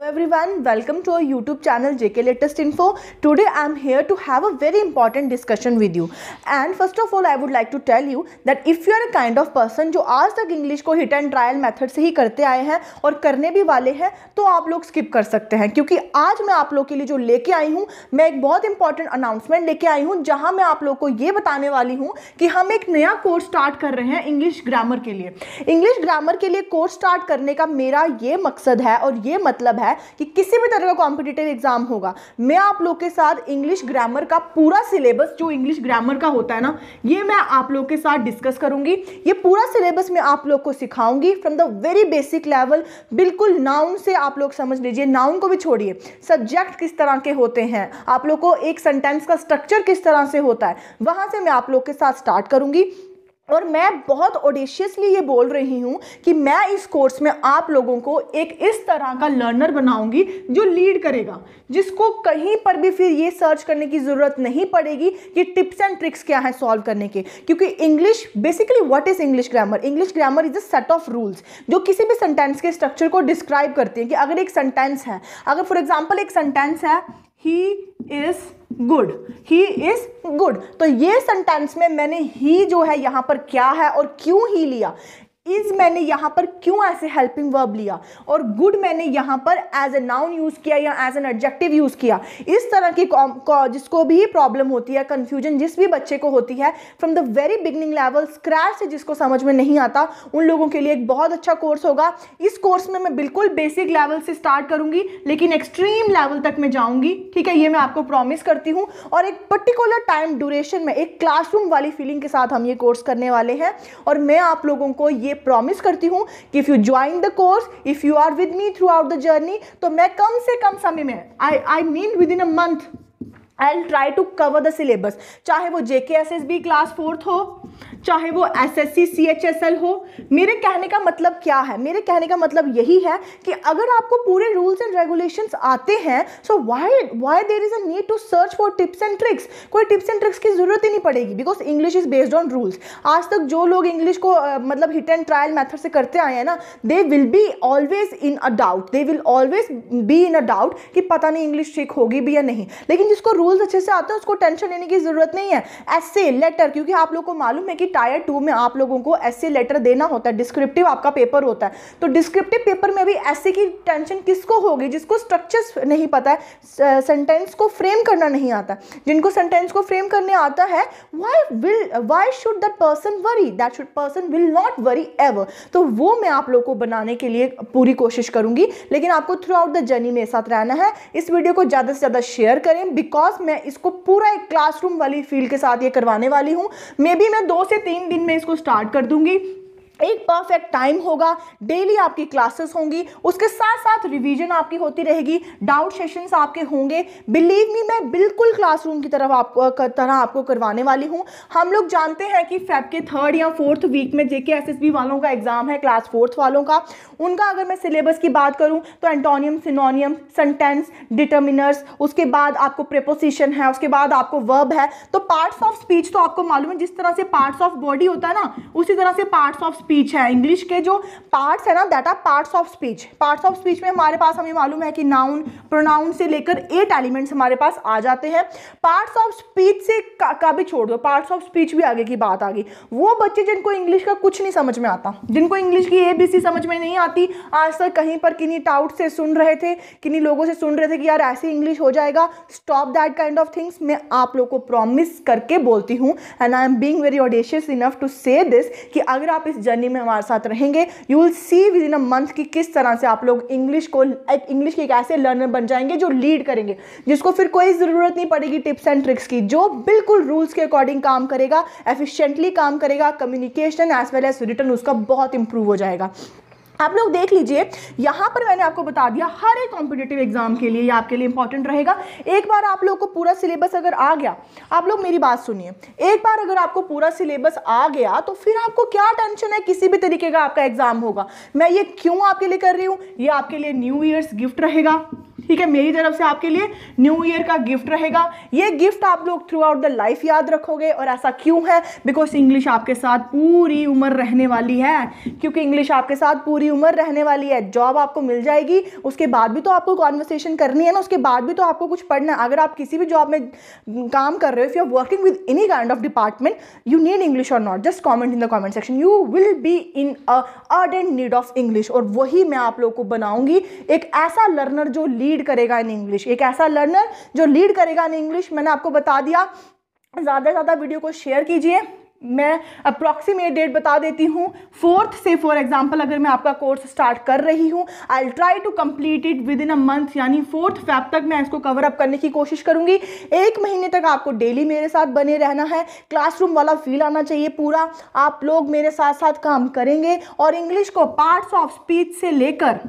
Everyone, welcome to our YouTube channel JK Latest Info. Today I am here to have a very important discussion with you. And first of all, I would like to tell you that if you are a kind of person जो आज तक English को hit and trial method से ही करते आए हैं और करने भी वाले हैं, तो आप लोग स्किप कर सकते हैं, क्योंकि आज मैं आप लोग के लिए जो लेके आई हूँ, मैं एक बहुत इंपॉर्टेंट अनाउंसमेंट लेके आई हूँ, जहाँ मैं आप लोग को ये बताने वाली हूँ कि हम एक नया कोर्स स्टार्ट कर रहे हैं इंग्लिश ग्रामर के लिए। इंग्लिश ग्रामर के लिए कोर्स स्टार्ट करने का मेरा ये मकसद है और ये मतलब है कि किसी भी तरह का कॉम्पिटिटिव एग्जाम होगा, मैं आप लोग के साथ इंग्लिश ग्रामर का पूरा सिलेबस जो इंग्लिश ग्रामर का होता है ना, ये मैं आप लोग के साथ डिस्कस करूंगी। ये पूरा सिलेबस मैं आप लोग को सिखाऊंगी from the very basic level, बिल्कुल नाउन से। आप लोग समझ लीजिए, नाउन को भी छोड़िए, सब्जेक्ट किस तरह के होते हैं, आप लोग को एक सेंटेंस का स्ट्रक्चर किस तरह से होता है, वहां से मैं आप लोग के साथ स्टार्ट करूंगी। और मैं बहुत ऑडेशियसली ये बोल रही हूँ कि मैं इस कोर्स में आप लोगों को एक इस तरह का लर्नर बनाऊंगी जो लीड करेगा, जिसको कहीं पर भी फिर ये सर्च करने की ज़रूरत नहीं पड़ेगी कि टिप्स एंड ट्रिक्स क्या है सॉल्व करने के। क्योंकि English basically what is English grammar? English grammar is a set of rules जो किसी भी सेंटेंस के स्ट्रक्चर को डिस्क्राइब करते हैं। कि अगर एक सेंटेंस है, अगर फॉर एग्जाम्पल एक सेंटेंस है he is good, he is good, तो ये सेंटेंस में मैंने ही जो है यहां पर क्या है और क्यों ही लिया, इज मैंने यहां पर क्यों ऐसे हेल्पिंग वर्ब लिया, और गुड मैंने यहां पर एज ए नाउन यूज किया या एज एन एडजेक्टिव यूज किया। इस तरह की जिसको भी प्रॉब्लम होती है, कंफ्यूजन जिस भी बच्चे को होती है from the very beginning level, scratch से जिसको समझ में नहीं आता, उन लोगों के लिए एक बहुत अच्छा कोर्स होगा। इस कोर्स में मैं बिल्कुल बेसिक लेवल से स्टार्ट करूंगी, लेकिन एक्सट्रीम लेवल तक मैं जाऊंगी, ठीक है, ये मैं आपको प्रॉमिस करती हूँ। और एक पर्टिकुलर टाइम ड्यूरेशन में एक क्लासरूम वाली फीलिंग के साथ हम ये कोर्स करने वाले हैं। और मैं आप लोगों को ये प्रॉमिस करती हूं कि if you join the course, if you are with me throughout the journey, तो मैं कम से कम समय में I mean within a month I will try to cover the syllabus. चाहे वो JKSSB क्लास 4th हो, चाहे वो SSC CHSL हो। मेरे कहने का मतलब क्या है? मेरे कहने का मतलब यही है कि अगर आपको पूरे रूल्स एंड रेगुलेशंस आते हैं, so why there is a need to search for tips and tricks. कोई टिप्स एंड ट्रिक्स की जरूरत ही नहीं पड़ेगी, because English is based on rules. आज तक जो लोग इंग्लिश को मतलब हिट एंड ट्रायल मेथड से करते आए हैं ना, they will be always in a doubt, they will always be in a doubt कि पता नहीं इंग्लिश ठीक होगी भी या नहीं। लेकिन जिसको रूल्स अच्छे से आते हैं उसको टेंशन लेने की जरूरत नहीं है। एसे लेटर, क्योंकि आप लोग को मालूम है कि टायर 2 में आप लोगों को एसे लेटर देना होता है, डिस्क्रिप्टिव आपका पेपर होता है। तो डिस्क्रिप्टिव पेपर में भी ऐसे की टेंशन किसको होगी? जिसको स्ट्रक्चर्स नहीं पता है, सेंटेंस को फ्रेम करना नहीं आता। जिनको सेंटेंस को फ्रेम करने आता है, why should that person worry? That person will not worry ever. तो वो मैं आप लोग को बनाने के लिए पूरी कोशिश करूंगी, लेकिन आपको थ्रू आउट द जर्नी मेरे साथ रहना है। इस वीडियो को ज़्यादा से ज़्यादा शेयर करें, बिकॉज मैं इसको पूरा एक क्लासरूम वाली फील के साथ ये करवाने वाली हूँ। मे बी मैं 2 से 3 दिन में इसको स्टार्ट कर दूंगी। एक परफेक्ट टाइम होगा, डेली आपकी क्लासेस होंगी, उसके साथ साथ रिवीजन आपकी होती रहेगी, डाउट सेशंस आपके होंगे। बिलीव मी, मैं बिल्कुल क्लासरूम की तरह आपको करवाने वाली हूँ। हम लोग जानते हैं कि फेब के 3rd या 4th वीक में JKSSB वालों का एग्जाम है, क्लास 4th वालों का। उनका अगर मैं सिलेबस की बात करूँ तो एंटोनियम, सिनोनियम, सेंटेंस, डिटर्मिनर्स, उसके बाद आपको प्रेपोजिशन है, उसके बाद आपको वर्ब है। तो पार्ट्स ऑफ स्पीच तो आपको मालूम है, जिस तरह से पार्ट्स ऑफ बॉडी होता है ना, उसी तरह से पार्ट्स ऑफ स्पीच है। इंग्लिश के जो पार्ट्स है ना, that are parts of speech. Parts of speech में हमारे पास, हमें मालूम है कि नाउन, प्रोनाउन से लेकर 8 एलिमेंट्स हमारे पास आ जाते हैं। पार्ट्स ऑफ स्पीच से का भी छोड़ दो, पार्ट्स ऑफ स्पीच भी आगे की बात आ गई। वो बच्चे जिनको इंग्लिश का कुछ नहीं समझ में आता, जिनको इंग्लिश की ABC समझ में नहीं आती, आज तक कहीं पर किन्हीं टाउट से सुन रहे थे, किन्हीं लोगों से सुन रहे थे कि यार ऐसे इंग्लिश हो जाएगा, stop that kind of things. मैं आप लोग को प्रॉमिस करके बोलती हूँ, and I am being very audacious enough to say this, कि अगर आप इस जर्नी में हमारे साथ रहेंगे, you will see within a month कि किस तरह से आप लोग इंग्लिश के एक ऐसे लर्नर बन जाएंगे जो लीड करेंगे, जिसको फिर कोई जरूरत नहीं पड़ेगी टिप्स एंड ट्रिक्स की, जो बिल्कुल रूल्स के अकॉर्डिंग काम करेगा, एफिशिएंटली काम करेगा, communication as well as written उसका बहुत इंप्रूव हो जाएगा। आप लोग देख लीजिए, यहाँ पर मैंने आपको बता दिया हर एक कॉम्पिटिटिव एग्जाम के लिए ये आपके लिए इंपॉर्टेंट रहेगा। एक बार आप लोग को पूरा सिलेबस अगर आ गया, आप लोग मेरी बात सुनिए, एक बार अगर आपको पूरा सिलेबस आ गया तो फिर आपको क्या टेंशन है, किसी भी तरीके का आपका एग्जाम होगा। मैं ये क्यों आपके लिए कर रही हूँ? ये आपके लिए न्यू ईयर्स गिफ्ट रहेगा, ठीक है, मेरी तरफ से आपके लिए न्यू ईयर का गिफ्ट रहेगा। ये गिफ्ट आप लोग थ्रू आउट द लाइफ याद रखोगे। और ऐसा क्यों है? बिकॉज इंग्लिश आपके साथ पूरी उम्र रहने वाली है। क्योंकि इंग्लिश आपके साथ पूरी उम्र रहने वाली है। जॉब आपको मिल जाएगी, उसके बाद भी तो आपको कॉन्वर्सेशन करनी है ना, उसके बाद भी तो आपको कुछ पढ़ना है। अगर आप किसी भी जॉब में काम कर रहे हो, if you are working with any kind of department, you need English और not, just comment in the comment section. You will be in a urgent need of English. और वही मैं आप लोग को बनाऊंगी, एक ऐसा लर्नर जो लीड करेगा इन इंग्लिश, एक ऐसा लर्नर जो लीड करेगा इन इंग्लिश। मैंने आपको बता दिया, ज़्यादा से ज़्यादा वीडियो को शेयर कीजिए। मैं अप्रॉक्सीमेट डेट बता देती हूँ, 4th से फॉर एग्जांपल अगर मैं आपका कोर्स स्टार्ट कर रही हूँ, I will try to complete it within a month, यानी 4th Feb तक मैं इसको कवर अप करने की कोशिश करूँगी। 1 महीने तक आपको डेली मेरे साथ बने रहना है। क्लासरूम वाला फील आना चाहिए पूरा, आप लोग मेरे साथ साथ काम करेंगे। और इंग्लिश को पार्ट्स ऑफ स्पीच से लेकर,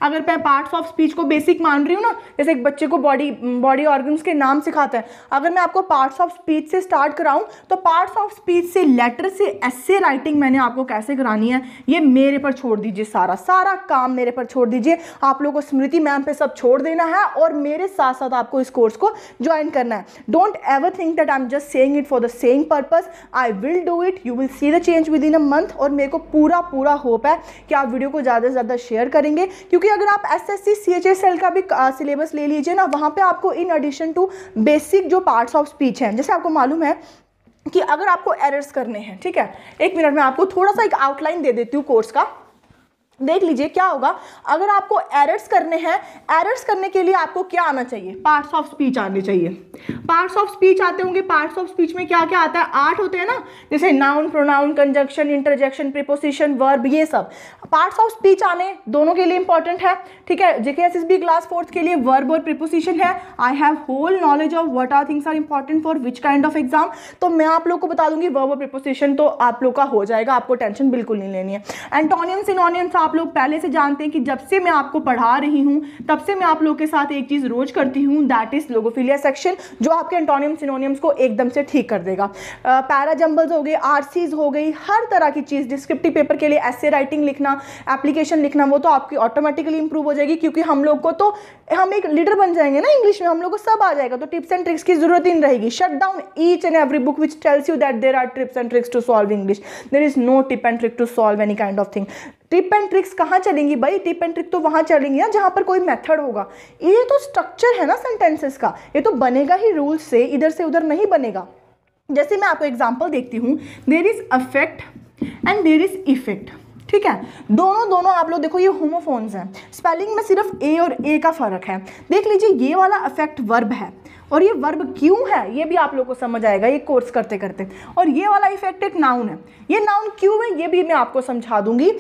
अगर मैं पार्ट्स ऑफ स्पीच को बेसिक मान रही हूँ ना, जैसे एक बच्चे को बॉडी ऑर्गन्स के नाम सिखाते हैं, अगर मैं आपको पार्ट्स ऑफ स्पीच से स्टार्ट कराऊं, तो पार्ट्स ऑफ स्पीच से लेटर से एस्से राइटिंग मैंने आपको कैसे करानी है, ये मेरे पर छोड़ दीजिए। सारा काम मेरे पर छोड़ दीजिए। आप लोगों को स्मृति मैम पे सब छोड़ देना है और मेरे साथ साथ आपको इस कोर्स को ज्वाइन करना है। Don't ever think that I am just saying it for the saying purpose. I will do it, you will see the change with in a month. और मेरे को पूरा होप है कि आप वीडियो को ज़्यादा से ज़्यादा शेयर करेंगे, क्योंकि अगर आप SSC CHSL का भी सिलेबस ले लीजिए ना, वहाँ पे आपको इन एडिशन टू बेसिक जो पार्ट्स ऑफ स्पीच हैं, जैसे आपको मालूम है कि अगर आपको एरर्स करने हैं, ठीक है, 1 मिनट में आपको थोड़ा सा एक आउटलाइन दे देती हूँ कोर्स का, देख लीजिए क्या होगा। अगर आपको एरर्स करने हैं, एरर्स करने के लिए आपको क्या आना चाहिए? पार्ट्स ऑफ स्पीच आने चाहिए। पार्ट्स ऑफ स्पीच आते होंगे। पार्ट्स ऑफ स्पीच में क्या क्या आता है? 8 होते हैं ना, जैसे noun, pronoun, conjunction, interjection, preposition, verb, ये सब पार्ट्स ऑफ स्पीच आने दोनों के लिए इंपॉर्टेंट है। ठीक है, JKSSB क्लास 4th के लिए वर्ब और प्रीपोजिशन है। I have whole knowledge of what are things are important for which kind of exam, तो मैं आप लोग को बता दूंगी वर्ब और प्रीपोजिशन तो आप लोग का हो जाएगा, आपको टेंशन बिल्कुल नहीं लेनी है। एंटोनियम्स, सिनोनियम्स आप लोग पहले से जानते हैं कि जब से मैं आपको पढ़ा रही हूं तब से मैं आप लोग के साथ एक चीज रोज करती हूं, दैट इज लोगोफिलिया सेक्शन, जो आपके एंटोनियम सिनोनियम्स को एकदम से ठीक कर देगा। पैराजम्बल्स हो गए, आरसीज हो गई, हर तरह की चीज, डिस्क्रिप्टिव पेपर के लिए एसे राइटिंग लिखना, एप्लीकेशन लिखना, वो तो आपकी ऑटोमेटिकली इंप्रूव हो जाएगी, क्योंकि हम लोग को तो हम एक लीडर बन जाएंगे ना इंग्लिश में, हम लोग को सब आ जाएगा, तो टिप्स एंड ट्रिक्स की जरूरत ही नहीं रहेगी। Shut down each and every book which tells you that there are tips and tricks to solve English. There is no tip and trick to solve any kind of thing. Tip and tricks कहाँ चलेंगी भाई? Tip and trick तो वहाँ चलेंगी ना जहाँ पर कोई मेथड होगा। ये तो स्ट्रक्चर है ना सेंटेंसेस का, ये तो बनेगा ही रूल से, इधर से उधर नहीं बनेगा। जैसे मैं आपको एग्जांपल देखती हूँ, there is affect and there is effect. ठीक है, दोनों आप लोग देखो, ये होमोफोन्स हैं, स्पेलिंग में सिर्फ ए और ए का फर्क है। देख लीजिए, ये वाला अफेक्ट वर्ब है और ये वर्ब क्यों है ये भी आप लोग को समझ आएगा ये कोर्स करते करते। और ये वाला इफेक्ट एक नाउन है, ये नाउन क्यों है ये भी मैं आपको समझा दूंगी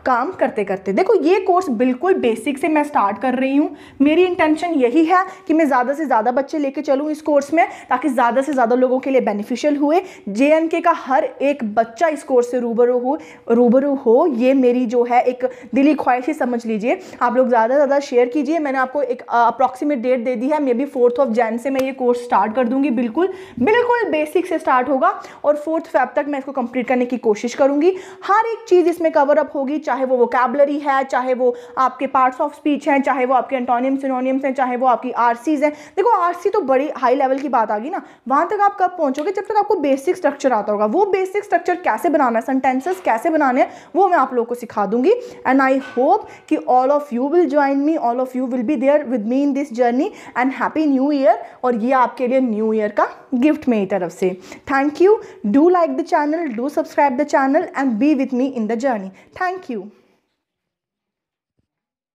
काम करते करते। देखो, ये कोर्स बिल्कुल बेसिक से मैं स्टार्ट कर रही हूँ। मेरी इंटेंशन यही है कि मैं ज़्यादा से ज़्यादा बच्चे लेके चलूँ इस कोर्स में, ताकि ज़्यादा से ज़्यादा लोगों के लिए बेनिफिशियल हुए। JNK का हर एक बच्चा इस कोर्स से रूबरू हो, ये मेरी जो है एक दिली ख्वाहिश ही समझ लीजिए। आप लोग ज़्यादा से ज़्यादा शेयर कीजिए। मैंने आपको एक अप्रॉक्सीमेट डेट दे दी है, मे बी 4th Jan से मैं ये कोर्स स्टार्ट कर दूँगी। बिल्कुल बेसिक से स्टार्ट होगा और 4th Feb तक मैं इसको कंप्लीट करने की कोशिश करूँगी। हर एक चीज़ इसमें कवर अप होगी, चाहे वो वोकैबुलरी है, चाहे वो आपके पार्ट्स ऑफ स्पीच हैं, चाहे वो आपके एंटोनियम सिनोनियम्स हैं, चाहे वो आपकी आरसीज हैं। देखो, आरसी तो बड़ी हाई लेवल की बात आ गई ना, वहां तक आप कब पहुंचोगे? जब तक आपको बेसिक स्ट्रक्चर आता होगा। वो बेसिक स्ट्रक्चर कैसे बनाना है, सेंटेंसेस कैसे बनाने हैं, वो मैं आप लोगों को सिखा दूंगी। एंड आई होप कि all of you will join me, all of you will be there with me in this journey. And happy new year. और ये आपके लिए न्यू ईयर का गिफ्ट मेरी तरफ से। Thank you. Do like the channel, do subscribe the channel and B with me in the journey. Thank you.